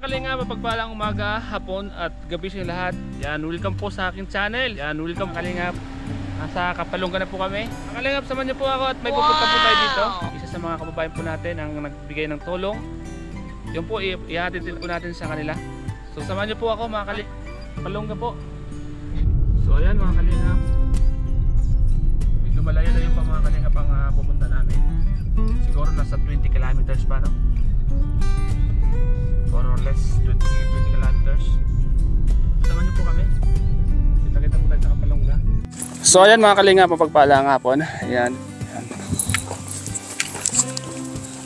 Kalinga, mapagpalang umaga, hapon at gabi sa lahat. Yan, welcome po sa aking channel. Yan, welcome Kalingap. Nasa Kapalungga na po kami. Kalingap, samahan niyo po ako at may pupunta po tayo dito. Isa sa mga kababayan po natin ang nagbigay ng tulong. Yun po, ihatid po natin sa kanila. So, samahan niyo po ako mga Kapalungga po. So, ayan mga Kalingap. Medyo malayo-layo pa mga Kalingap ang pupunta namin. Siguro nasa 20 kilometers pa, no? More or less 20 kilometers. Samahan niyo po kami. Kita-kita po tayo sa Kapalungga. So ayan mga Kalinga, mapagpalang hapon. Ayan.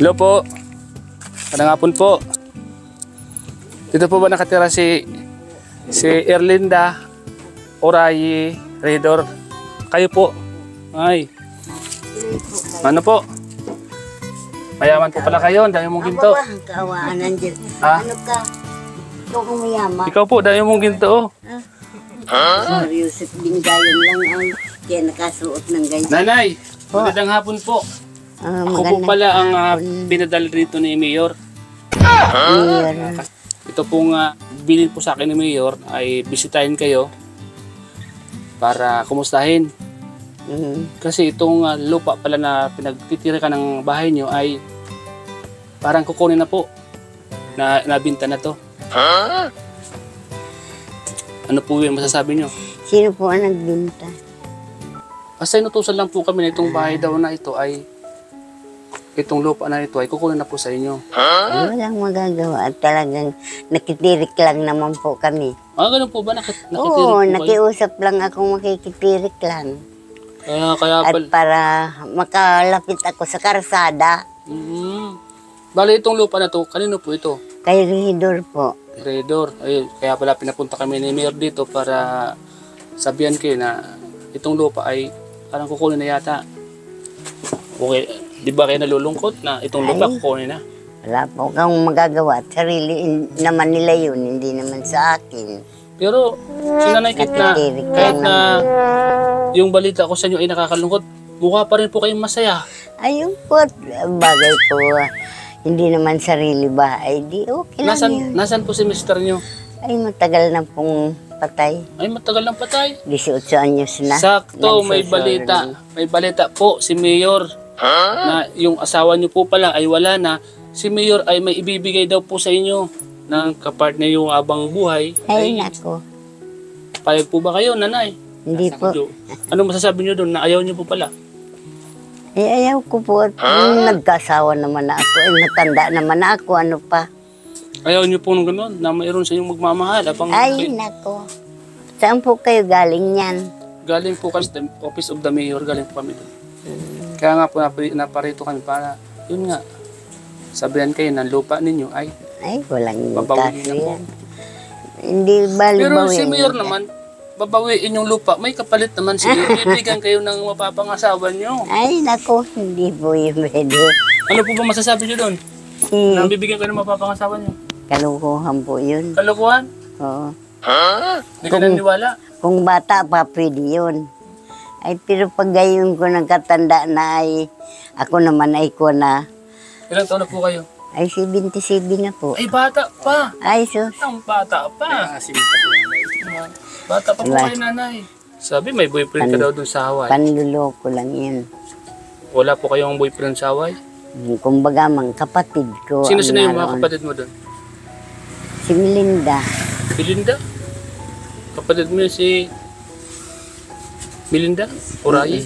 Hello po. Magandang hapon po. Dito po ba nakatira si Erlinda Orayi Redor? Kayo po. Ay. Ano po? Mayaman po pala kayo, dami mong ginto. Ang kaawaan nandiyan. Ha? Ano ka? Ikaw kung mayaman. Ikaw po, dami mong ginto. Yusuf din gayon lang ang kaya nakasuot ng ganyan. Nanay, magandang hapon po. Ako po pala ang pinadala dito ni Mayor. Ito pong bilin po sa akin ni Mayor ay bisitahin kayo para kumustahin. Kasi itong lupa pala na pinagtitira ka ng bahay nyo ay parang kukunin na po. Nabinta na to. Ano po yung masasabi nyo? Sino po ang nagbinta? Basta inutusan lang po kami na itong bahay daw na ito ay itong lupa na ito ay kukunin na po sa inyo. Ay, walang magagawa. At talagang nakitirik lang naman po kami. Ganun po ba? Nakitirik Oo, po kayo? nakiusap lang akong makikitirik lang. Kaya At para makalapit ako sa karsada. Bale itong lupa na to, kanino po ito? Kay Ridor po. Redor. Ay, kaya pala pinapunta kami ni Mayor dito para sabihan kayo na itong lupa ay parang kukunin na yata. Okay, di ba kayo nalulungkot na itong lupa kukunin na? Wala po kang magagawa. At sarili naman nila yun, hindi naman sa akin. Pero sinanay kahit na yung balita ko sa inyo ay nakakalungkot, mukha pa rin po kayong masaya. Ayun po, bagay po. Hindi naman sarili ba? Ay di okay lang yun. Nasaan po si mister nyo? Ay matagal na pong patay. Ay matagal lang patay. 18 anyos na. Sakto, may balita. May balita po si Mayor na yung asawa nyo po pala ay wala na. Si Mayor ay may ibibigay daw po sa inyo ng kapartner yung abang buhay. Ay nako. Payag po ba kayo, nanay? Hindi po. Ano masasabi nyo doon na ayaw nyo po pala? Eh ayaw ko po. Nagkasawa naman na ako. Eh matanda naman na ako. Ano pa? Ayaw nyo po nung gano'n na mayroon sa inyong magmamahal. Ay nako. Saan po kayo galing yan? Galing po kami sa Office of the Mayor. Galing po kami doon. Kaya nga po naparito kami para, yun nga, sabihan kayo ng lupa ninyo ay Walang babawiin kaso na po. yan. Hindi bali-bawi. Pero si Mayor naman, babawiin yung lupa. May kapalit naman si Mayor. Bibigyan kayo ng mapapangasawa nyo. Ay nako. Hindi po yung pwede. Ano po ba masasabi nyo doon? Na bibigyan kayo ng mapapangasawa nyo? Kalukuhan po yun. Kalokohan? Oo. Hindi ka naniniwala? Kung bata pa, pwede yun. Ay, pero pag gayon ko ng katanda na ay, ako naman ay ko na, Ilang taon na po kayo? ay 77 na po. Ay, bata pa. Ay, sus. Ang bata pa. Bata pa po Diba? kayo, nanay. Sabi, may boyfriend ka daw dun sa Hawaii. Panluloko lang yan. Wala po kayong boyfriend sa Hawaii? Kumbaga, mang kapatid ko. Sino-sino yung mga naroon. kapatid mo dun? Si Melinda. Melinda? Kapatid mo yun si Melinda? Orayi?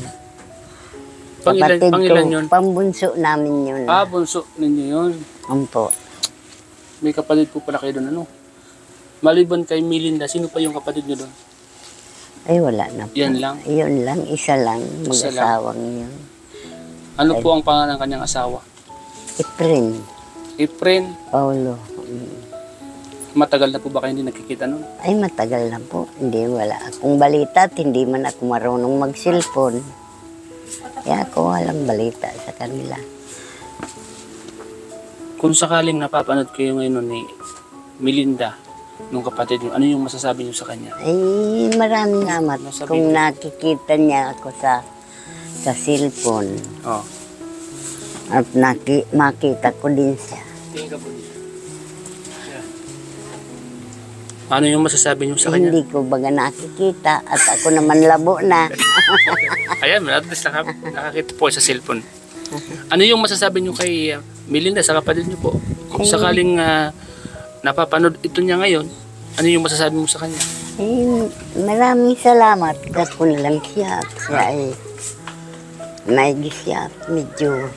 Kapatid Pangilan ko. yun? Pambunso namin yun. Bunso ninyo yun. Ampo. May kapatid po pala kayo dun, ano? Maliban kay Melinda, sino pa yung kapatid nyo dun? Ay, wala na po. Yan lang? Yun lang. Isa lang. Isa lang. Mag-asawang yun. Ano po ang pangalan ng kanyang asawa? Efren. Efren? Paulo. Matagal na po ba kayo hindi nakikita nun? Ay, matagal na po. Hindi, wala akong balita at hindi man ako marunong mag-cellphone. Kaya ako walang balita sa kanila. Kung sakaling napapanood kayo ngayon ni Melinda, nung kapatid niyo, ano yung masasabi niyo sa kanya? Ay, maraming salamat Masabi kung ko. nakikita niya ako sa cellphone. Oh. At makita ko din siya. Tingin ka po dito. Ano yung masasabi niyo sa kanya? Hindi ko baga nakikita at ako naman labo na. Ayan, at least nakakita po sa cellphone. Ano yung masasabi niyo kay Melinda sa kapatid niyo po? Kung sakaling napapanood ito niya ngayon, ano yung masasabi mo sa kanya? Maraming salamat kasi lang siya at siya ay maigi siya at medyo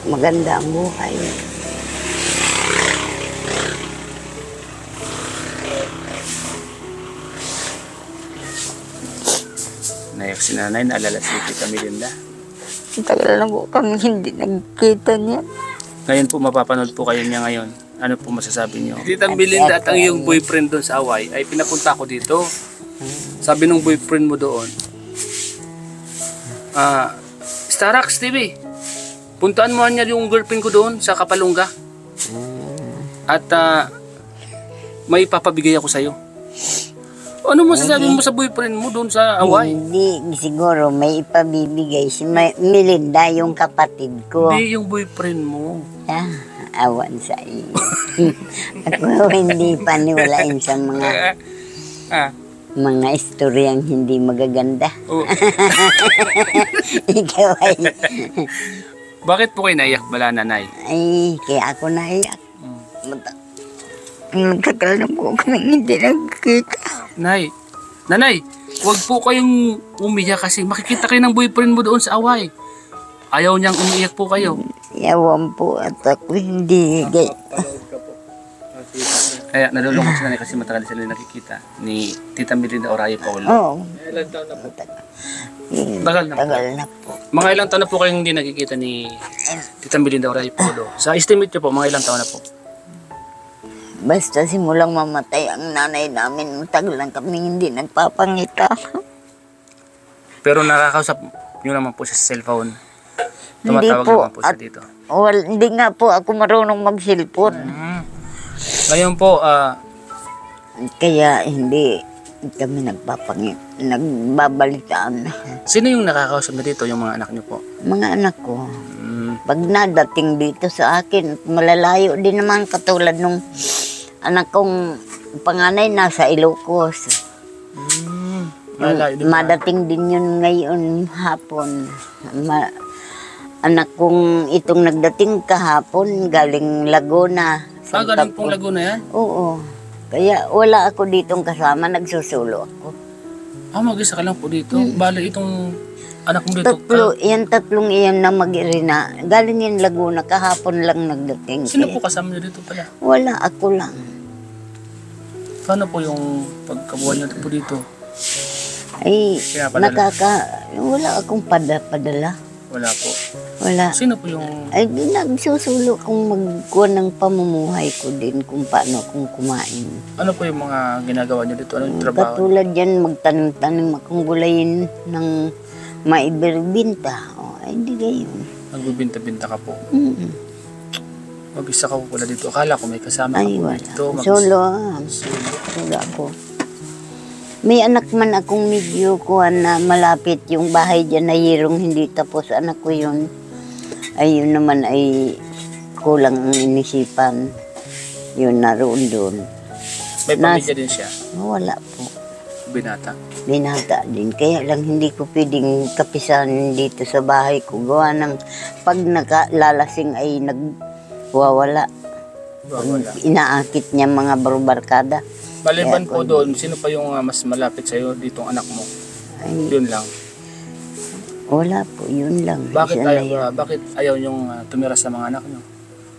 maganda ang buhay. Nayak si nanay, naalala si Tita Melinda. Tagal na po kami hindi nagkita niya. Ngayon po mapapanood po kayo niya ngayon. Ano po masasabi niyo? Tita Melinda at ang iyong boyfriend doon sa Hawaii ay pinapunta ko dito. Sabi nung boyfriend mo doon, Starax TV, puntaan mo niya yung girlfriend ko doon sa Kapalungga. At may papabigay ako sa'yo. Ano masasabi mo sa boyfriend mo doon sa Hawaii? Hindi, siguro may ipabibigay si Melinda, yung kapatid ko. Hindi, yung boyfriend mo. Awan sa iyo. Ako hindi paniwalain sa mga istoryang hindi magaganda. Oh. Ikaw ay... Bakit po kayo naiyak bala, nanay? Ay, kaya ako naiyak. Matagal na po kami hindi nagkita. Nanay, huwag po kayong umiyak kasi makikita kayo ng boyfriend mo doon sa Hawaii. Ayaw niyang umiyak po kayo. Yawan po at ako hindi. Kaya nalulungkot si nanay kasi matagal sila nakikita ni Tita Melinda Orayo Paulo. Oo. Ilang taon na po? Tagal na po. Mga ilang taon na po kayong hindi nakikita ni Tita Melinda Orayo Paulo? Sa estimate niyo po, mga ilang taon na po? Basta simulang mamatay ang nanay namin, matagal lang kami hindi nagpapangita. Pero nakakausap niyo naman po sa cellphone. Hindi Tumatawag po. naman po siya dito. Hindi nga po ako marunong mag-cellphone. Ngayon po, Kaya hindi kami nagbabalitaan. sino yung nakakausap na dito, yung mga anak niyo po? Mga anak ko, pag nadating dito sa akin, malalayo din naman katulad nung anak kong panganay nasa Ilocos. Madating din yun ngayon hapon. Anak kong itong nagdating kahapon galing Laguna. Galing pong Laguna yan? Oo. Kaya wala ako ditong kasama, nagsusulo ako. Mag-isa ka lang po dito? Bale itong anak mo dito? Tatlong iyan na mag-irina. Galing yan Laguna, kahapon lang nagdating. Sino po kasama niyo dito pala? Wala, ako lang. Paano po yung pagkabuhan niyo po dito? Ay, Kaya padala? wala akong padala. Wala po. Wala. Sino po yung... Ay, nagsusulo kung magkuha ng pamumuhay ko din kung paano kung kumain. Ano po yung mga ginagawa niyo dito? Ano yung trabaho? Katulad yan, magtanim-tanim akong gulayin ng maiberbinta. Ay, hindi gayon. Nagbibinta-binta ka po. Mag-isa ka po pala dito. Akala ko may kasama ka Ay, po wala. dito. Solo ako. May anak man akong medyo kuhan na malapit yung bahay dyan na hirong hindi tapos. Anak ko yun. Ay, yun naman ay kulang ang inisipan. Yun, naroon doon. May pamilya din siya? Wala po. Binata? Binata din. Kaya lang hindi ko pwedeng kapisan dito sa bahay ko. Gawa ng pag nakalalasing ay nagwawala. Inaakit niya mga barbarkada. Maliban po doon, sino pa yung mas malapit sa'yo ditong anak mo? Ay, Yun lang. wala po, yun lang. Bakit Isa na ayaw, yun. bakit ayaw yung tumira sa mga anak nyo?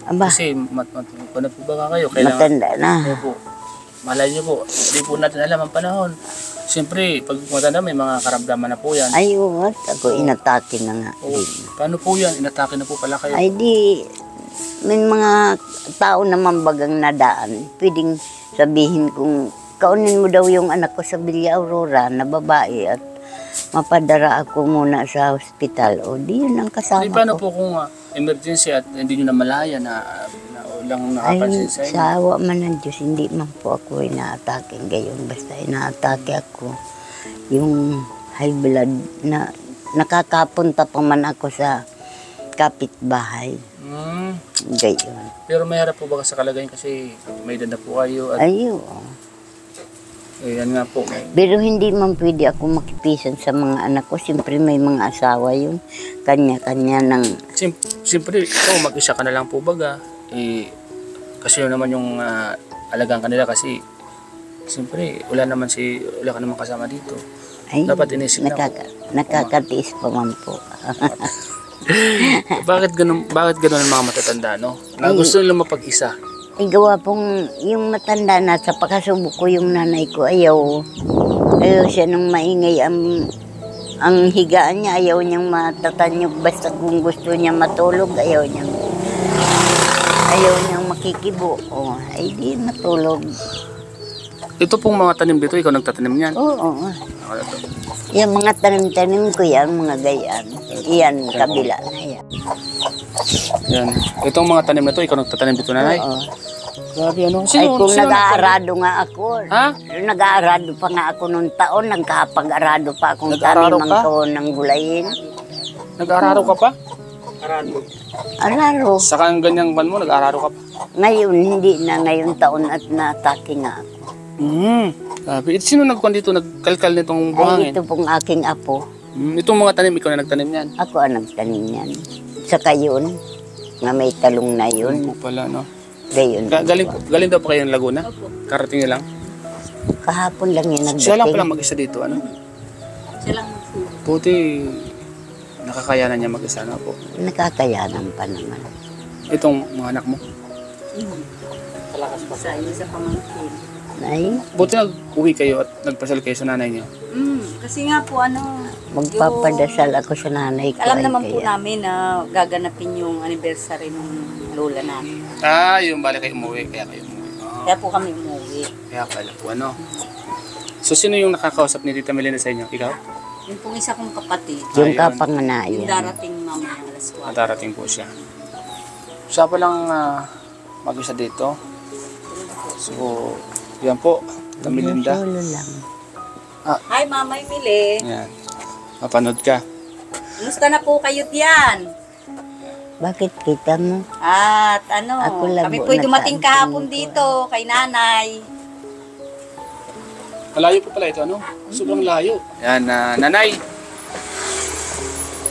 Aba, Kasi ano po ba kayo? Kailangan, matanda na. po. Malay nyo po, hindi po natin alam ang panahon. Siyempre, pag matanda may mga karamdaman na po yan. Ay, what? Ako inatake na nga O, din. paano po yan? Inatake na po pala kayo. Ay, di, may mga tao naman bagang nadaan. Pwedeng sabihin kung kaunin mo daw yung anak ko sa Villa Aurora na babae at mapadara ako muna sa hospital. O, di yun ang kasama Di paano ko. po kung emergency at hindi nyo na malaya na lang nakapansin sa Ay, inyo? sa awa man ng Diyos, hindi man po ako inaatake ngayon. Basta inaatake ako yung high blood na nakakapunta pa man ako sa kapitbahay. Gayon. Pero may harap po ba sa kalagayan kasi may edad na po kayo at Ayun. Ayan nga po. Pero hindi man pwede ako makipisan sa mga anak ko. Siyempre may mga asawa yun. Kanya-kanya ng... Siyempre, ikaw mag-isa ka na lang po baga. Kasi yun naman yung alagang kanila kasi siyempre wala ka naman kasama dito. Ay, Dapat inisip na nakakatiis pa man po. Bakit ganun ang mga matatanda, no? Na gusto nila mapag-isa. Ay, gawa pong yung matanda na sa pakasubok ko yung nanay ko, ayaw siya nung maingay ang higaan niya, ayaw niyang matatanyog basta kung gusto niya matulog, ayaw niyang makikibo. Oh, ay di matulog. Ito pong mga tanim dito, ikaw nagtatanim niyan? Oo. Yung mga tanim-tanim ko yan, mga gayaan. Iyan, kabila na yan. Yan. Itong mga tanim na to, ikaw nagtatanim dito, nanay? Oo. Grabe, ano? Ay, kung nag-aarado nga ako. Ha? Nag-aarado pa nga ako nung taon, nagkapag-arado pa akong Nag-aararo tanim ka? ko ng gulayin. Nag-aararo ka pa? Araro. Sa kang ganyang ban mo, nag-aararo ka pa? Ngayon, hindi na ngayon taon at natake nga ako. Grabe. Sino nagkuhan dito, nagkalkal nitong Ay, buhangin? ito pong aking apo. Itong mga tanim, ikaw na nagtanim yan? Ako ang nagtanim yan. Saka yun, nga may talong na yun. Ano pala, no? Gayon. Galing daw pa kayo ng Laguna? Karating niyo lang? Kahapon lang yun nagdating. Siya lang pala mag-isa dito, ano? Siya lang. Buti, nakakayanan niya mag-isa na po. Nakakayanan pa naman. Itong mga anak mo? Palakas pa sa iyo sa pamangkin. Ay, Buti nag-uwi kayo at nagpasal kayo sa nanay niyo. Kasi nga po magpapadasal ako sa nanay ko. alam ay naman po kaya. namin na gaganapin yung anniversary ng lola namin. Yung balik kayo umuwi, kaya kayo umuwi. Kaya po kami umuwi. Kaya pala po, ano? So, sino yung nakakausap ni Tita Melina sa inyo? Ikaw? Yung pong isa kong kapatid, Yung Ayun. yung kapanganayan. darating mamaya alas 4. Darating po siya. Siya pa lang mag-isa dito. So, yan po. Tita Melinda. Solo lang. Hi, Mamay Mili. Yan. Mapanood ka. Kumusta na po kayo diyan? Bakit kita mo? At Ako labo kami po'y na dumating saan kahapon tingin ko. dito kay nanay. Malayo po pala ito, ano? Sobrang layo. Yan, nanay.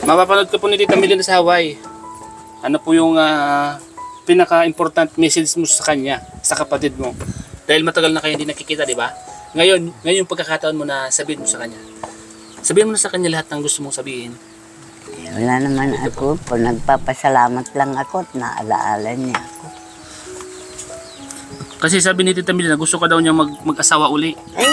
Mapapanood ka po ni Tita Melinda sa Hawaii. Ano po yung pinaka-important message mo sa kanya, sa kapatid mo? Dahil matagal na kayo hindi nakikita, di ba? Ngayon yung pagkakataon mo na sabihin mo sa kanya. Sabihin mo na sa kanya lahat ng gusto mong sabihin. Wala naman ako. Nagpapasalamat lang ako at naalaala niya ako. Kasi sabi ni Tita Melinda, gusto ka daw niya mag-asawa uli. Ay,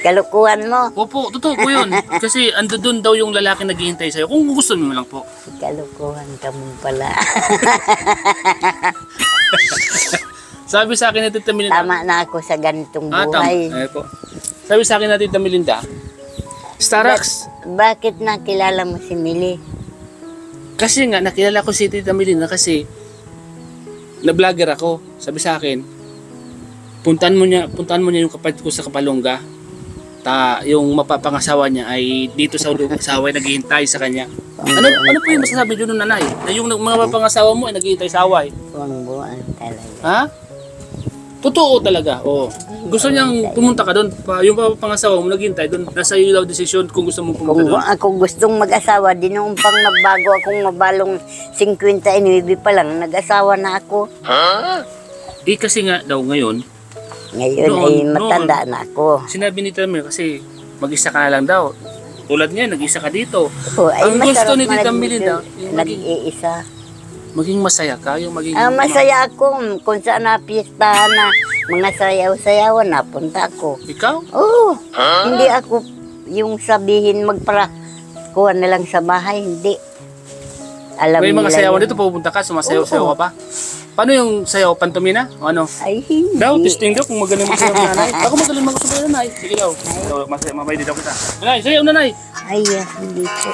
kalukuhan mo. Opo, totoo po yun. Kasi ando doon daw yung lalaki naghihintay sa'yo. Kung gusto mo lang po. Kalukuhan ka mo pala. Sabi sa akin ni Tita Melinda. Tama na ako sa ganitong Tama. buhay. Po. Sabi sa akin ni Tita Melinda, Starax, Bakit nakilala mo si Mili? kasi nga nakilala ko si Tita Melinda kasi na-vlogger ako. Sabi sa akin, puntahan mo niya yung kapatid ko sa Kapalongga. Yung mapapangasawa niya ay dito sa Hawaii naghihintay sa kanya. Ano po yung masasabi niyo nun, nanay? Na yung mga mapapangasawa mo ay naghihintay sa Hawaii? Buwang-buwang talaga. Ha? Totoo talaga. Oh. Gusto niyang pumunta ka doon. Yung pangasawa mo naghihintay doon. Nasa iyo daw desisyon kung gusto mo pumunta Kung doon. ako gustong mag-asawa, di nung pang bago akong mabalong 59 pa lang, nag-asawa na ako. Kasi nga daw ngayon, Ngayon Noon, ay matanda na ako. sinabi ni Tita Melinda kasi mag-isa ka na lang daw. Tulad niya, nag-isa ka dito. Oh, ay Ang gusto masarap ni Tita man Melinda, dito, yung nag-iisa. maging masaya ka, yung maging... Masaya ako kung saan na piestahan na mga sayaw-sayawan, napunta ako. Ikaw? Oo, hindi ako yung sabihin kuha na lang sa bahay, hindi. Alam May mga nila sayawan yun. dito, pupunta ka, sumasayaw-sayaw Oo. ka pa. Paano yung sayaw? Pantomina? O ano? Ay, hindi. Daw, testing daw kung magaling magsayaw na nanay. Ako magaling magsayaw na nanay. Sige daw. Mabay din daw kita. Nanay, sayaw nanay. Ay, hindi po.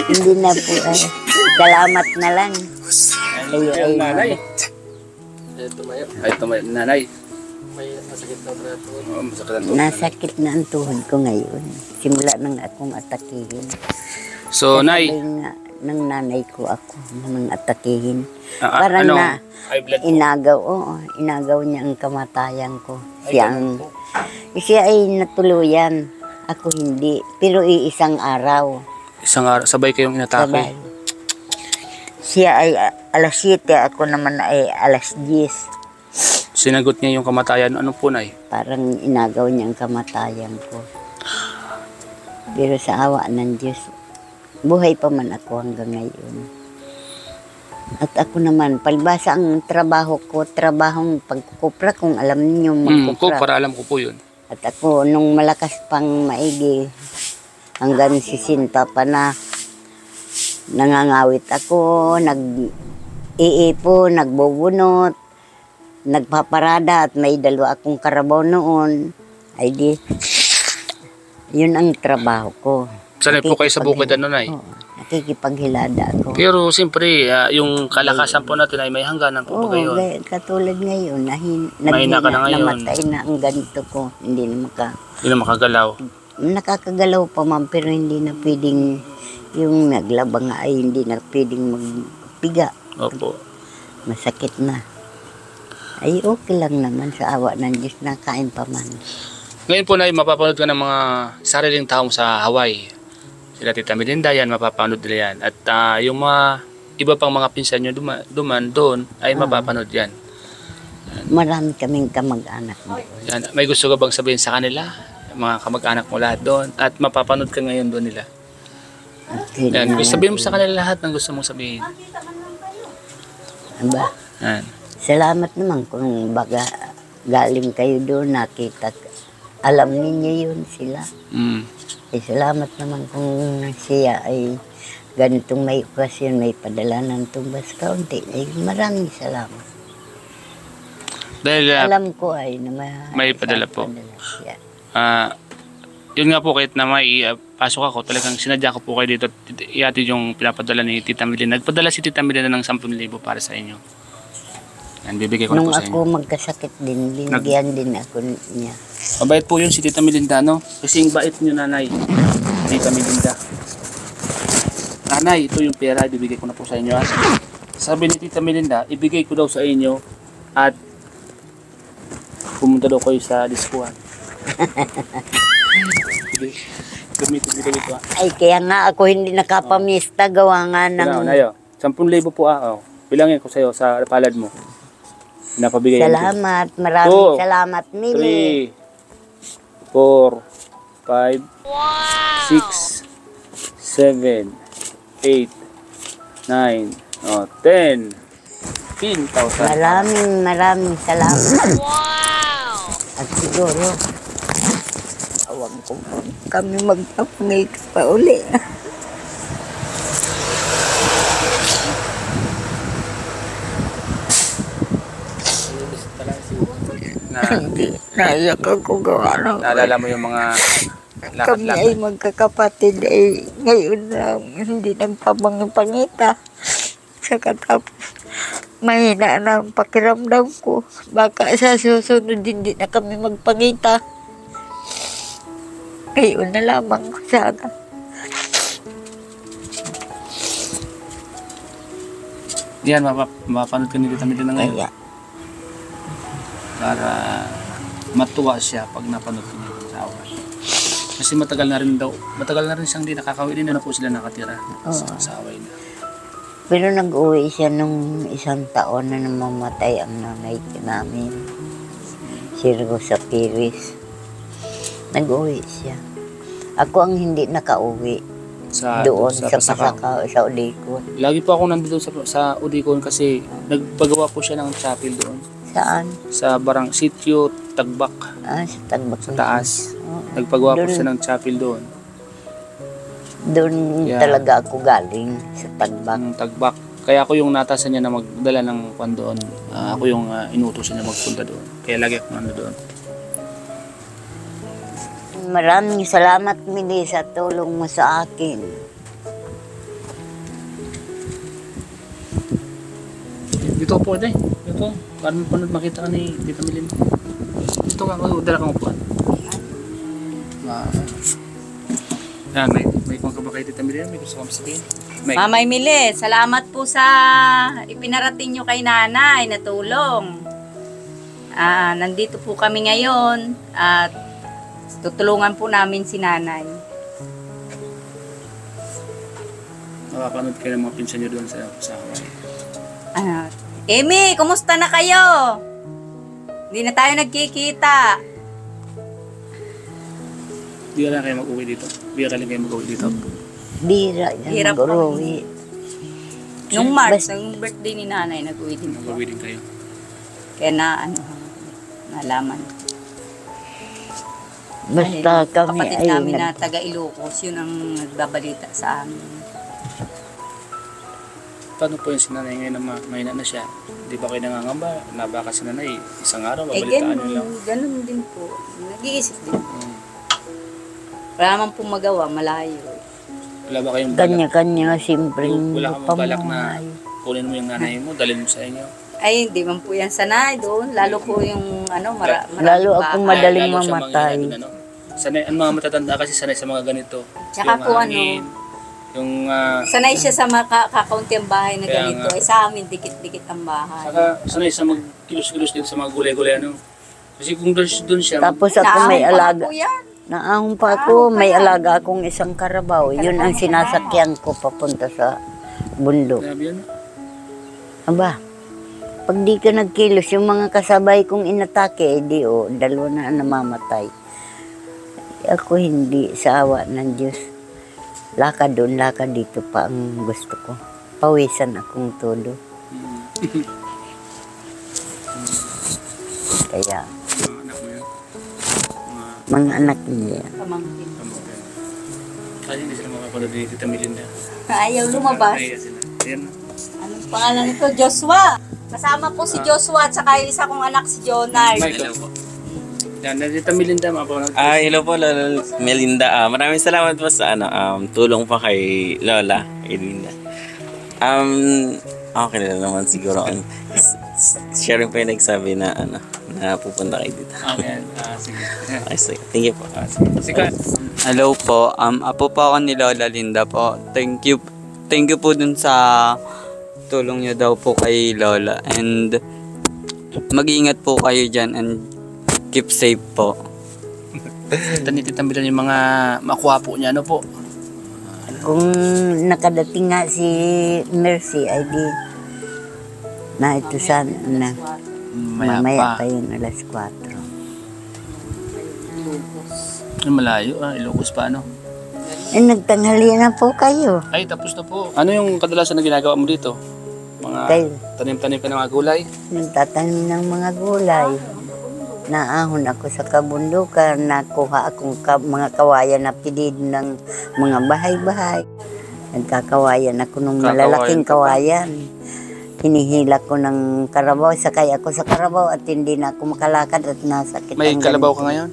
Hindi na po. Salamat na lang. Sayaw nanay. Ay, tumayo. Nanay. Masakit ang tuhod. Nasakit na ang tuhod ko ngayon. Simula nang akong atakihin. So, nay. Sabi nga, ng nanay ko ako nang atakihin. Ah, Parang ano? na High blood po. inagaw niya ang kamatayan ko. Ay, ganun po. Siya ay natuluyan. Ako hindi. Pero iisang araw. Isang araw, sabay kayong inatake. Sabay. Siya ay alas 7, ako naman ay alas 10. Sinagot niya yung kamatayan. Ano po, Nay? Parang inagaw niya ang kamatayan ko. Pero sa awa ng Diyos, buhay pa man ako hanggang ngayon. At ako naman, palibasa ang trabaho ko, trabahong pagkukupra, kung alam niyo Ko, magkupra. para alam ko po yun. At ako, nung malakas pang maigi, hanggang 60 pa na, nangangawit ako, nag-iipo, nagbubunot, nagpaparada, at may dalawa akong karabaw noon. Ay di, yun ang trabaho ko. Sanay po kayo sa bukid, ano, Nay? Oo, nakikipaghilada ako. Pero siyempre, yung kalakasan po natin ay may hangganan po Oo, ba gayon? katulad ngayon, Mahina ka na ngayon. namatay na ang ganito ko. Hindi na Hindi na makagalaw. nakakagalaw pa man, pero hindi na pwedeng, yung naglaba nga ay hindi na pwedeng magpiga. Opo. Masakit na. Ay okay lang naman sa awa ng Diyos, nakain pa man. Ngayon po, Nay, mapapanood ka ng mga sariling taong sa Hawaii. Sila Tita Melinda, yan, mapapanood nila yan. At yung mga iba pang mga pinsan nyo duman doon, ay mapapanood yan. Marami kaming kamag-anak doon. Yan. May gusto ka bang sabihin sa kanila? Mga kamag-anak mo lahat doon. At mapapanood ka ngayon doon nila. Yan. Sabihin mo sa kanila lahat ng gusto mong sabihin. Aba, Yan. salamat naman kung baga galing kayo doon, nakita. Alam ninyo yun sila. Mm. Eh, salamat naman kung siya ay ganitong may okasyon, may padala ng tumbas kaunti. Ay, maraming salamat. Dahil Alam ko ay na may padala po. siya. Yun nga po, kahit na may pasok ako, talagang sinadya ko po kayo dito. Iatid yung pinapadala ni Tita Melinda. Nagpadala si Tita Melinda ng 10,000 para sa inyo. Yan, bibigay ko na Nung po sa ako inyo. magkasakit din, binigyan din ako niya. Mabait po yun si Tita Melinda, no? Kasi yung bait nyo, Nanay. Tita Melinda. Nanay, ito yung pera, ibibigay ko na po sa inyo. Sabi ni Tita Melinda, ibigay ko daw sa inyo at pumunta daw kayo sa diskuhan. Gamitin mo dito. Ay, kaya nga ako hindi nakapamista, gawa nga ng... Nayo, 10,000 po oh. Bilangin ko sa'yo sa palad mo. Napabigay Salamat, maraming salamat, Mimi. 3, 4, 5, 6, 7, 8, 9, 10. 10,000. Maraming salamat. At siguro, awag ko kami magpapangit pa uli. Hindi, naiyak ako gawa ng... Naalala mo yung mga Kami ay magkakapatid ay ngayon lang hindi nagpapangipangita. Saka tapos mahina na ang pakiramdam ko. Baka sa susunod hindi na kami magpangita. Ngayon na lamang sana. Yan, mapapanood ka ni Tita Melinda ngayon. Kaya, Para matuwa siya pag napanood ko niya sa away. Kasi matagal na rin siyang di nakakauwi. Din na po sila nakatira sa away na. pero nag-uwi siya nung 1 taon na namamatay ang nanay namin. Si Rosa Piris. Nag-uwi siya. Ako ang hindi nakauwi. Doon sa Pasakaw, sa Ulicon. Lagi po ako nandito sa Ulicon kasi nagpagawa po siya ng chapel doon. Saan? Sa barang sitio Tagbak Sa Tagbak. sa taas. Oo. Nagpagawa po Doon. siya ng chapel doon. Doon Yeah. talaga ako galing sa Tagbak. Ng Tagbak. Kaya ako yung natasan niya na magdala ng kwan doon. Ako yung inutos niya magpunta doon. Kaya lagi ako nando doon. Maraming salamat, Mili, sa tulong mo sa akin. Dito po ito eh. Dito. Para mapanood makita ka ni Tita Melinda. Dito ka. Dala kang upuan. Yan. May kung ka ba kay Tita Melinda? May gusto kang sabihin? May- Mamay Mili, salamat po sa ipinarating nyo kay nanay na tulong. Nandito po kami ngayon at tutulungan po namin si nanay. Makapanood kayo ng mga pinsan nyo doon sa Hawaii. Amy, kumusta na kayo? Hindi na tayo nagkikita. Di ka lang kayo mag-uwi dito. Bira ka lang kayo mag-uwi dito. Bira yan, Hirap guruwi. Nung March, nung birthday ni nanay, nag-uwi din po. Mag-uwi din kayo. Kaya nalaman. Basta kami Kapatid ay namin na taga Ilocos, yun ang nagbabalita sa amin. Paano po yung sinanay ngayon na mahina na siya? Di ba kayo nangangamba? Nabaka si nanay isang araw, mabalitaan nyo lang. Ganun din po. Nag-iisip din. Wala naman pong magawa, malayo. Wala ba kayong balak? kanya-kanya, simpleng Wala kang balak na pamuhay. kunin mo yung nanay mo, dalhin mo sa inyo. Ay, hindi man po yan sanay doon. Lalo po yung maraming Lalo akong baka. madaling Lalo siya mamatay. manghina dun, ano? Sanay, ang mga matatanda kasi sanay sa mga ganito. Tsaka Yung po hangin, yung Sanay siya sa kakaunti ang bahay na Kaya ganito. nga. Ay sa amin, dikit-dikit ang bahay. saka sanay sa magkilos-kilos din sa mga gulay-gulay ano. Kasi kung doon siya, Tapos ako may Naahon pa alaga. po yan. Naahon pa ako, may alaga akong isang karabaw. Yun ang sinasakyan ko papunta sa bundok. grabe yun. Aba, pag di ka nagkilos, yung mga kasabay kong inatake, di dalawa na ang namamatay. Ako hindi, sa awa ng Diyos. Lakad doon, lakad dito pa ang gusto ko. Pawisan akong todo. Kaya, Mga anak mo yun. mga anak niya. Pamangkin. Pamangkin. Kasi hindi sila makapanood ni Tita Melinda. Ayaw lumabas. Kaya sila. Ayan. Anong pangalan nito? Joshua. Kasama po si Joshua at saka yung isa kong anak si Jonard. Michael po. Yan, Tita Melinda, mapapanood. Hello po, Lola Melinda. Maraming salamat po sa tulong pa kay Lola Melinda. Okay na naman siguro. Sharing pa yung nagsabi na na pupunta kayo dito. Okay, sige. Okay, sige. Thank you po. Sige. Hello po. Apo po ako ni Lola Linda po. Thank you po dun sa tulong niyo daw po kay Lola. And mag-iingat po kayo dyan and keep safe po. Tita Melinda yung mga makuha po niya, ano po? Kung nakadating nga si Mercy, ay di na ito sana na mamaya pa yung alas 4. Ay, malayo, Ilocos pa, ano? Eh, nagtanghali na po kayo. Ay, tapos na po. Ano yung kadalasan na ginagawa mo dito? Mga Kayo. tanim-tanim ka ng mga gulay? Nagtatanim ng mga gulay. Naahon ako sa kabundukan, nakuha akong mga kawayan na pidid ng mga bahay-bahay. Nagkakawayan ako ng malalaking kawayan. Hinihila ko ng karabaw, sakay ako sa karabaw at hindi na ako makalakad at nasakit. May ang kalabaw ganito. ka ngayon?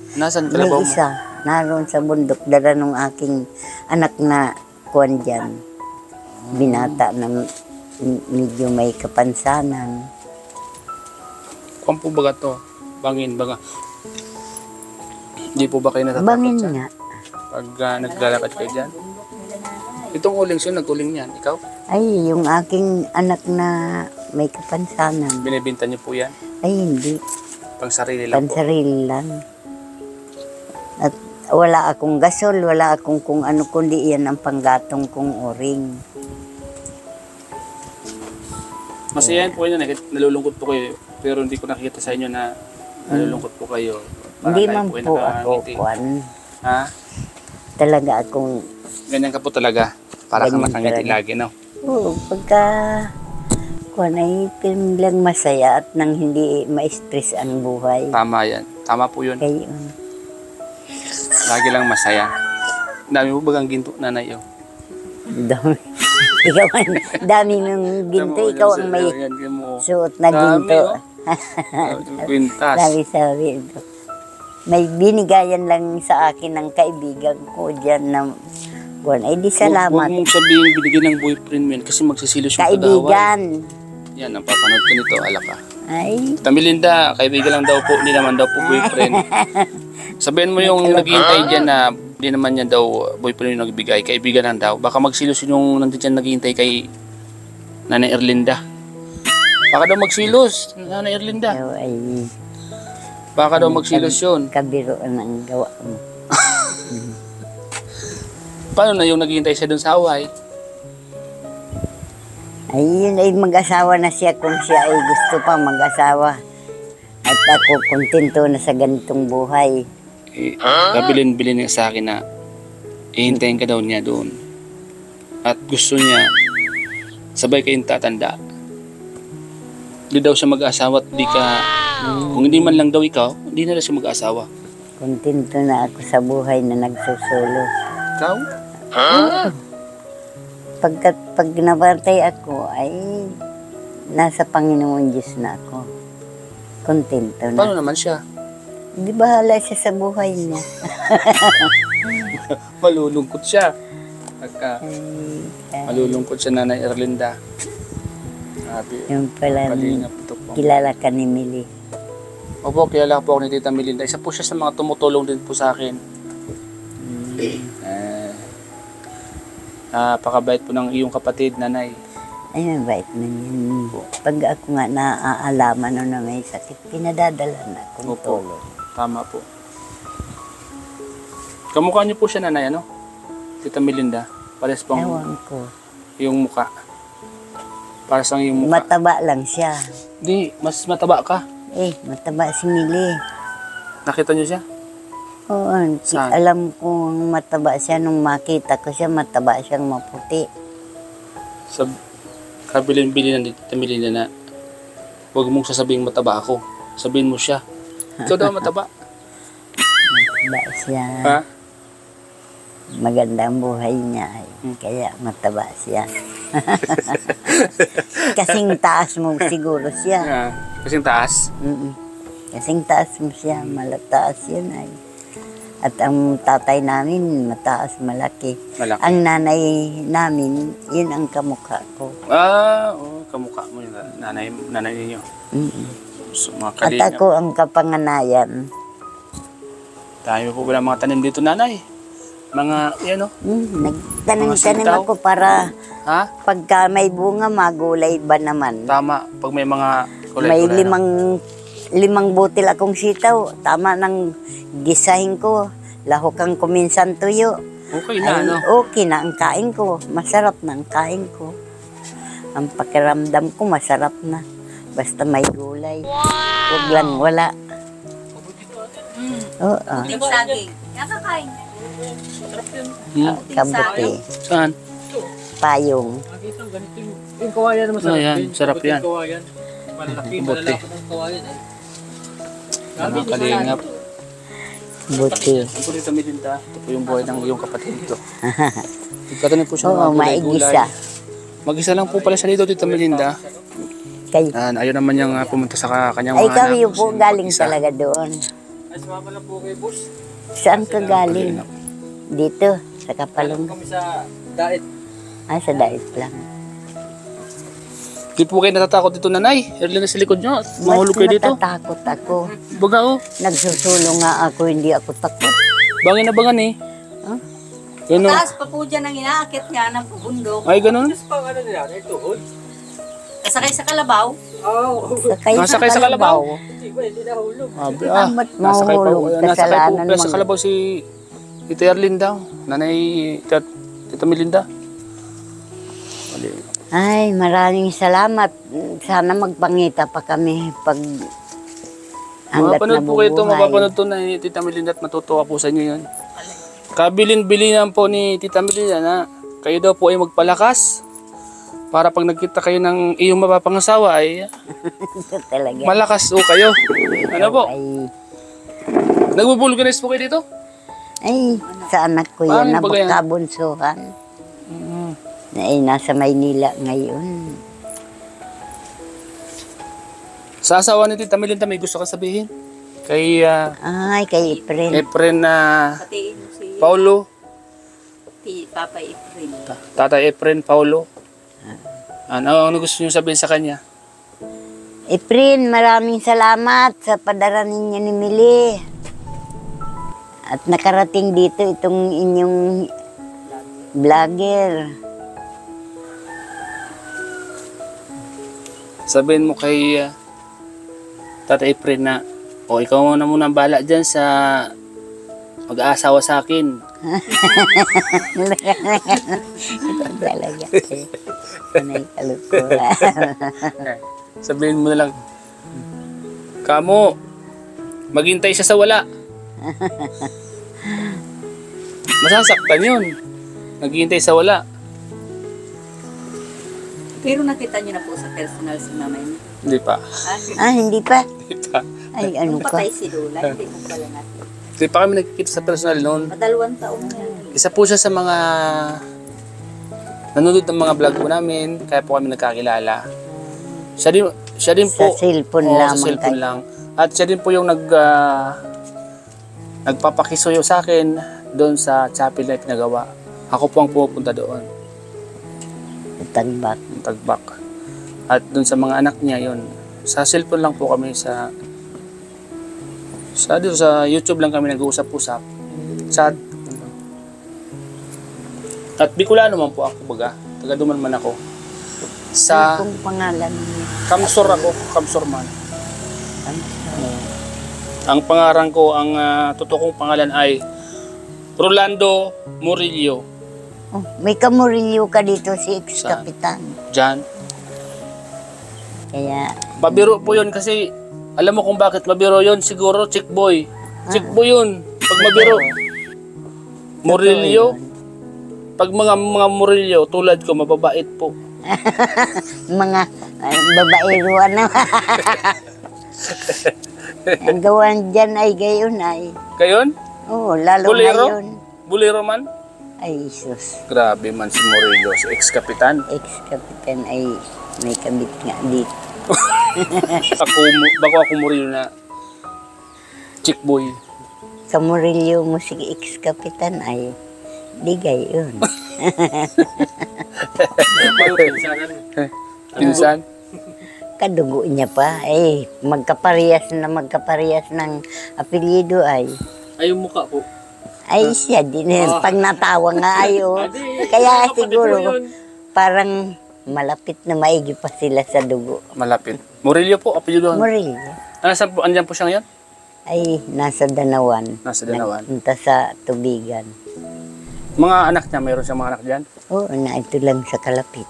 Nasaan May kalabaw mo? isa, naroon sa bundok, dala ng aking anak na kuwan dyan. Binata na medyo may kapansanan. Kung po baga to? Bangin baga? Hindi po ba kayo natatakot Bangin sa? nga. Pag naglalakad kayo dyan? Itong uling siya, nag-uling yan. Ikaw? Ay, yung aking anak na may kapansanan. Binibinta niyo po yan? Ay, hindi. Pang sarili lang po. Pansarili lang. At wala akong gasol, wala akong kung ano, kundi yan ang panggatong kong uring. Masayahin po yun. Nalulungkot po kayo. Pero hindi ko nakikita sa inyo na nalulungkot po kayo. Hindi Parang man tayo po ay ako, nakangiti. kwan. Ha? Talaga akong, Ganyan ka po talaga. Para kang Ganyan nakangiti talaga. lagi, no? pagka, kwan ay lang masaya at nang hindi ma-stress ang buhay. Tama yan. Tama po yun. Kaya Lagi lang masaya. Dami mo bagang ginto, nanay, oh. dami. Ikaw ang dami mong ginto, Tama mo, ikaw yan, ang may yan, yan mo. suot na Dami, ginto. oh. Kwintas. Sabi ito. May binigayan lang sa akin ng kaibigan ko dyan na buwan. Ay di Huwag salamat. mong sabihin binigyan ng boyfriend mo yan kasi magsisilos yung kagawad. Kaibigan. Yan, ang papanood ko nito, alaka. Ay, Tita Melinda, kaibigan lang daw po, hindi naman daw po boyfriend. Sabihin mo yung naghihintay dyan na Hindi naman niya daw boyfriend yung nagbigay, kaibigan lang daw. Baka magsilos yung nandun dyan naghihintay kay Nanay Erlinda. Baka daw magsilos, Nanay Erlinda. Ikaw ay Baka daw magsilos yun. kabiruan ang gawa mo. Paano na yung naghihintay siya dun sa Hawaii? Ay, yun ay mag-asawa na siya kung siya ay gusto pa mag-asawa. At ako kontento na sa ganitong buhay. Kabilin-bilin niya sa akin na ihintayin ka daw niya doon. At gusto niya sabay kayong tatanda. Hindi daw siya mag-asawa at di ka, kung hindi man lang daw ikaw, hindi na siya mag-asawa. Kontento na ako sa buhay na nagsusulo. Ikaw? Pag nabatay ako, ay nasa Panginoon Diyos na ako. Kontento na. Paano naman siya? Di bahala siya sa buhay niya. Malulungkot siya. Pagka Ay, malulungkot siya, Nanay Erlinda. Sabi, yung pala, kalingap ito po. kilala ka ni Mili. Opo, kilala po ako ni Tita Melinda. Isa po siya sa mga tumutulong din po sa akin. Napakabait po ng iyong kapatid, Nanay. Ay, mabait na yan. Pag ako nga naaalaman na may sakit, pinadadala na akong Opo. tulong. Tama po. Kamukha niyo po siya, Nanay, ano? Tita Melinda. Pares pong Ewan ko. yung muka. Para sa iyong muka. Mataba lang siya. Di, mas mataba ka. Mataba si Mili. Nakita niyo siya? Oo, Saan? alam kong mataba siya nung makita ko siya, mataba siyang maputi. Sa kabilin-bilin ng Tita Melinda na huwag mong sasabing mataba ako. Sabihin mo siya. Ikaw daw mataba. Mataba siya. Ha? Maganda ang buhay niya. Kaya mataba siya. Kasing taas mo siguro siya. Kasing taas. Kasing taas mo siya. Malataas yun ay. At ang tatay namin, mataas, malaki. Malaki. Ang nanay namin, yun ang kamukha ko. Oo, kamukha mo yung nanay ninyo. So, mga At kalingap. ako ang kapanganayan. Tayo po wala mga tanim dito, Nanay. Mga, yan o. Nagtanim-tanim Mga ako para Ha? pagka may bunga, magulay ba naman. Tama. Pag may mga May kulay-kulay na. limang butil akong sitaw. Tama ng gisahin ko. Lahok ang kuminsan tuyo. Okay na, Ay, ano? okay na ang kain ko. Masarap na ang kain ko. Ang pakiramdam ko, masarap na. Basta may gulay. Huwag lang wala. Oo. Ting saging. Nakakain. Kabuti. Saan? Payong. Yung kawayan naman Ayan, sarap yan. kawayan. Malaki, Buti. malalapad ng kawayan. Mga kalingap. Buti. Ang po dito, Melinda. Ito po yung buhay ng iyong kapatid dito. Nagkatanim po siya ng Oo, mga gulay-gulay. maigisa. Mag-isa lang po pala siya dito, Tita Melinda. Kayo. Ayaw naman niyang pumunta sa kanyang Ay, mga kami anak. yung po Gusto galing mag-isa. talaga doon. Ay, sumama lang po kay boss. Saan ka galing? Dito, sa Kapalong. Kami sa diet. Sa Daip lang. Di po kayo natatakot dito, Nanay. Early na sa likod niyo. Mahulog kayo dito. Matatakot ako. Baga oh. Nagsusulong nga ako, hindi ako takot. Bangin na bangan eh. Huh? Yan o. Taas pa po dyan ang inaakit nga ng bundok. Ay, ganun. Tapos pang ano nila, ay tuhod. Sakay sa kalabaw. Oo. Sakay Nasakay sa kalabaw? Hindi ba, hindi nahulog. Abi, Ba't nasakay pa. mahulog? Nasakay po Kasalanan pala sa mo. kalabaw si Tita Erlinda. Nanay Tita Melinda. Mali. Ay, maraming salamat. Sana magpangita pa kami pag hanggat Mapapanood po kayo ito. nabubuhay. Mapapanood ito na ni Tita Melinda at matutuwa po sa inyo yun. Kabilin-bilinan po ni Tita Melinda na kayo daw po ay magpalakas para pag nagkita kayo ng iyong mapapangasawa ay Ito talaga. malakas o kayo. Ano po? Ay, Nagbubulganis po kayo dito? sa anak ko Paano yan, ba yan? napakabunsuhan. Ay, nasa Maynila ngayon. Sa asawa ni Tita Melinda may gusto ka sabihin? Kay Ay, kay Efren. Efren na Patiin mo si Paulo, Papa Efren. Tatay Efren Paulo. Ano gusto niyo sabihin sa kanya? Efren, maraming salamat sa padala ninyo ni Mili. At nakarating dito itong inyong vlogger. Sabihin mo kay Tata Efren na, o ikaw na muna ang bahala dyan sa mag-aasawa sa akin. Talaga. Panay kalukuhan. Sabihin mo na lang, kamo, maghintay siya sa wala. Masasaktan yun. Naghihintay sa wala. Pero nakita niyo na po sa personal si Mama niya. Hindi pa. Hindi pa? Hindi pa. Ay, ano Nung ka? patay si Lola, hindi mo pala natin. Hindi pa kami nagkikita sa personal noon. Madalawang taon na yan. Isa po siya sa mga nanonood ng mga vlog po namin, kaya po kami nagkakilala. Siya din po. Sa cellphone Oo, lamang sa cellphone kayo. lang. At siya din po yung nagpapakisuyo sa akin doon sa chapel na pinagawa. Ako po ang pumupunta doon, Tagbak. yung Tagbak. At doon sa mga anak niya yon. Sa cellphone lang po kami dito sa YouTube lang kami nag-uusap-usap. Chat. At Bicolano man po ako, baga. Taga duman man ako. Sa Ano pong pangalan niya? Kamsor ako, Kamsor man. Ang pangaran ko, ang totoong pangalan ay Rolando Murillo. Oh, may kamurilyo ka dito si ex-kapitan. Diyan. Kaya, Mabiro po yun kasi, alam mo kung bakit mabiro yun? Siguro chick boy. Chick boy yun. Pag mabiro. Murillo. Pag mga Murillo, tulad ko, mababait po. mga babaero na. Ang gawan dyan ay gayon ay. Kayon? Oo, lalo Bolero? ngayon. Bulero man? Ay, sus. Grabe man si Murillo, si ex-kapitan. Ex-kapitan ay may kabit nga dito. Bako ako Murillo na chick boy. Sa Murillo mo si ex-kapitan ay di gayon. Pinsan? Kadugo niya pa. Eh, magkaparehas ng apelyido ay. Ay, yung mukha po. Ay, siya din. Pag natawa nga ayo. Kaya siguro, parang malapit na maigi pa sila sa dugo. Malapit. Murillo po, apelyido. Murillo. Nasaan po, andyan po siya ngayon? Ay, nasa Danawan. Nasa Danawan. Nagpunta sa Tubigan. Mga anak niya, mayroon siyang mga anak dyan? Oo, na ito lang sa Kalapit.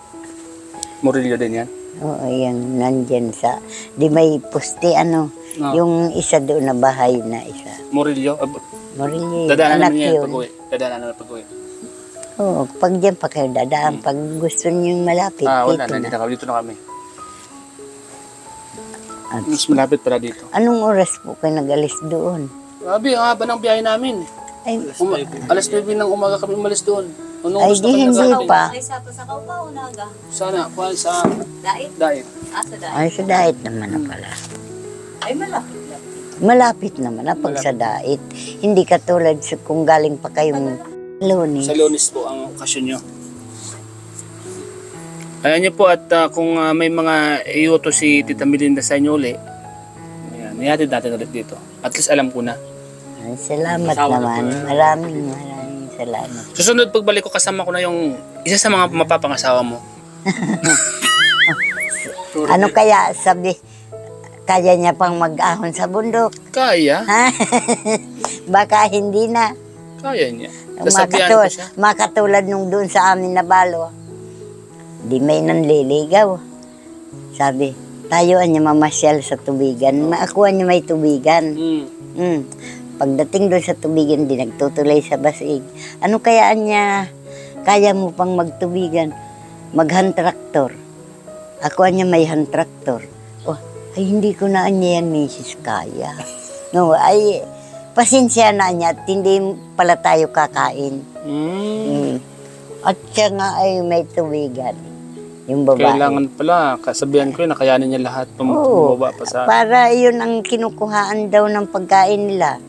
Murillo din yan? Oo, yung nandyan sa, di may puste ano, No. yung isa doon na bahay na isa. Murillo? Murillo, Dadaanan anak namin niya yun. pag-uwi. Dadaanan namin pag-uwi. Oo, pag dyan pa kayo dadaan, pag gusto niyo malapit, Wala dito na, na. dito na kami. At Mas malapit pala dito. anong oras po kayo nag-alis doon? Grabe, ang haba ng biyahe namin. Ay, Alas 9 ng umaga kami umalis doon. Anong ay gusto di kami hindi nagsabi? pa. Ay, sa kaupaw, naga. Sana, kuha sa Dait? diet. Sa dait. Ay, sa dait naman na pala. Ay, malapit. Malapit naman na pag sa dait. Hindi katulad sa kung galing pa kayong Lunes. Sa Lunes po ang okasyon nyo. Ayan nyo po at kung may mga iuto si Tita Melinda sa inyo uli, ayan, nihatid natin ulit dito. At least alam ko na. Ay, salamat naman. Maraming salamat. Susunod pagbalik ko kasama ko na yung isa sa mga mapapangasawa mo. Ano kaya sabi, kaya niya pang mag-ahon sa bundok? Kaya. Ha? Baka hindi na. Kaya niya. Sasabihan ko siya. Makatulad nung doon sa amin na balo. Di may nanliligaw. Sabi, tayo niya mamasyal sa tubigan. Maakuha niya may tubigan. Pagdating doon sa tubigan, di nagtutuloy sa basig. Ano kaya niya, kaya mo pang magtubigan? Mag-hand-tractor. Ako niya may hand-tractor. Oh, ay hindi ko na niya yan, Mrs. Kaya. No, ay pasensya na niya at hindi pala tayo kakain. At siya nga ay may tubigan. Yung babae. Kailangan pala, kasabihan ko yun, nakayanin niya lahat. Oo, Bumaba pa sa para yun ang kinukuhaan daw ng pagkain nila.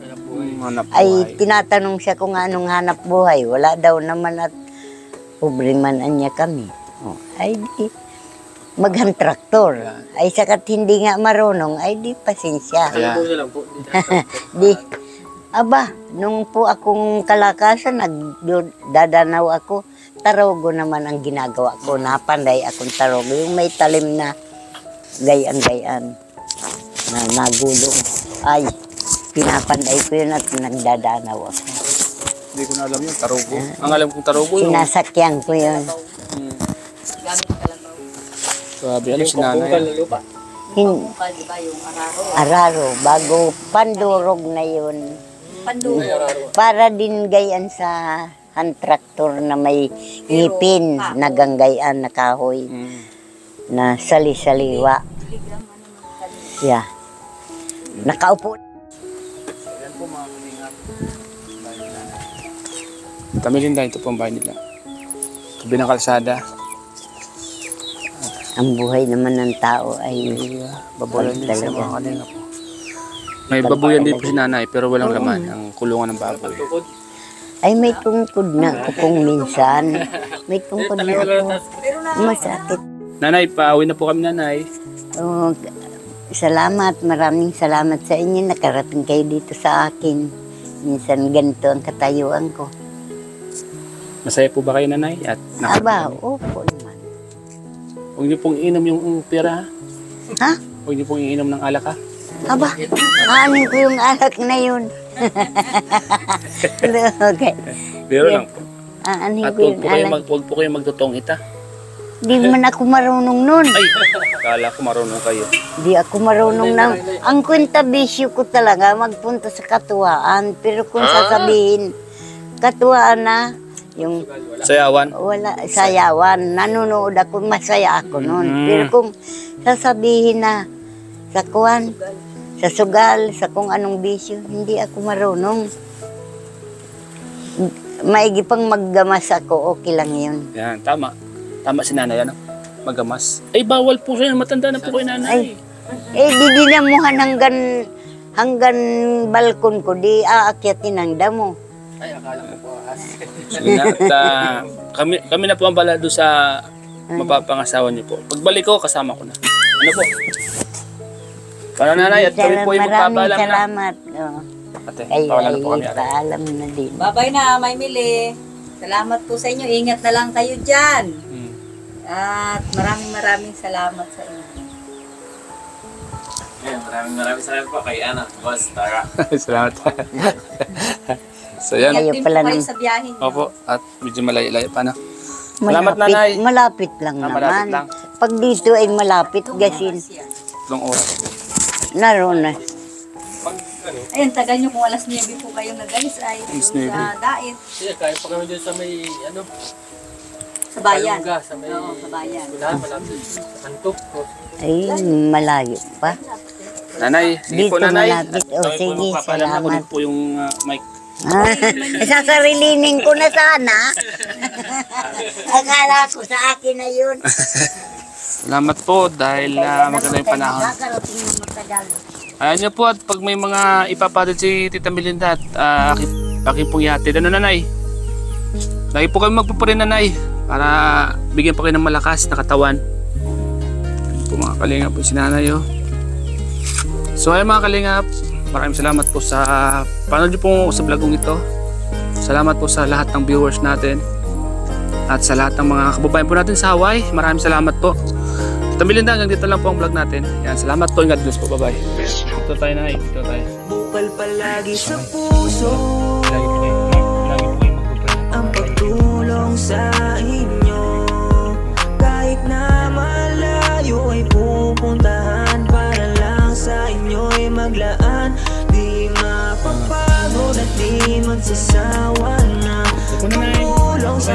hanap Ay buhay. tinatanong siya kung anong hanap buhay. Wala daw naman at pobre man niya kami. Oh, ay di mag-hand-tractor. Ay sakat hindi nga marunong, ay di pasensya. Kaya, Ito na lang po. Di Aba, nung po akong kalakasan, nagdadanaw ako. Tarogo naman ang ginagawa ko. Napanday akong tarogo. Yung may talim na gayan-gayan na nagulong. Ay, pinapanday ko yun at nagdadanaw ako. Hindi ko na alam yun, tarogo. Ang alam kong tarogo yun. Sinasakyan ko yun. Grabe, alam si nanay. Bukal, di ba, yung araro. Araro, bago pandurog na yun. Panduro. Para din gayan sa hand tractor na may ngipin na ganggayan na kahoy na sali-saliwa. Yeah. Nakaupo. Tamilinda, ito po ang bahay nila. Tabi ng kalsada. Ang buhay naman ng tao ay Baboyan din talaga. sa mga kanila po. May baboyan din po si nanay pero walang laman. Ang kulungan ng baboy. ay may tungkod na ako kung minsan. May tungkod na ako. Masakit. Nanay, pauwi na po kami nanay. Oh, salamat, maraming salamat sa inyo. Nakarating kayo dito sa akin. Minsan ganito ang katayuan ko. Masaya po ba kayo nanay? At Aba, opo naman. huwag niyo pong iinom yung pera. Ha? Huwag niyo pong iinom ng alak ha. Aba, aanin ko yung alak na yun. Okay. Pero lang po. Aanin At ko yung alak. huwag po kayo magtutong ita. Di man ako marunong nun. Ay, kala ko marunong kayo. Di ako marunong na. Ang kwenta bisyo ko talaga magpunta sa katuwaan. Pero kung sasabihin, katuwaan na, yung Sayawan. wala, sayawan, nanonood ako, masaya ako noon. Pero kung sasabihin na sa kuwan, sa sugal, sa kung anong bisyo, hindi ako marunong. Maigi pang maggamas ako, okay lang yun. Yan, tama. Tama si nanay, ano? Magamas. Ay, bawal po siya. Matanda na po kayo nanay. Di dinamuhan hanggang balkon ko, di aakyatin ang damo. Sige na. At kami na po ang bala doon sa mapapangasawa niyo po. Pagbalik ko, kasama ko na. Ano po? Para nanay, at kami po yung magpapaalam na. Maraming salamat. Oh. Ate, Ay, pawalan na po kami. Ate. paalam na din. Babay na, May Mili. Salamat po sa inyo. Ingat na lang kayo dyan. At maraming salamat sa inyo. Maraming salamat po kay Boss Tara. Salamat. So yan. Kayo Ingat din po pala kayo ng- sa biyahe niyo. Opo, at medyo malayo-layo pa na. Salamat nanay. Malapit lang naman. Malapit lang. Pag dito ay malapit, gasin. Ilang oras. Naroon na. Ayun, tagal nyo kung alas 9 po kayo na guys ay Alas doon 9. sa diet. Sige, kaya pa kami dun sa may, ano, Sa bayan. Kalungga, sa may, Oo, sa bayan. Wala, malapit. Antok. Ay, malayo pa. Nanay, sige Dito po nanay. malapit. At kami po Sige, magpapaalam na. salamat. Kunin po yung mic. Sasarilinin ko na sana. Akala ko sa akin na yun. Salamat po dahil maganda yung panahon. Kakarating na matagal. Ayan niyo po at pag may mga ipapatid si Tita Melinda at akin pong ihatid. Ano nanay? Lagi po kami magpupurin nanay para bigyan po kayo ng malakas na katawan. Ayan po mga kalingap po si nanay oh. So ayun mga kalingap, maraming salamat po sa panood niyo po sa vlogong ito. Salamat po sa lahat ng viewers natin at sa lahat ng mga kababayan po natin sa Hawaii. Maraming salamat po. Tita Melinda, hanggang dito lang po ang vlog natin. Yan, salamat po. God bless po. Bye-bye. Dito tayo na. Dito tayo. Bukal palagi sa puso Lagi po kayo magpupray. ang pagtulong sa inyo. Kahit na malayo ay pupuntahan para lang sa inyo'y maglaan. Di mapapagod at di magsasawa na tumulong sa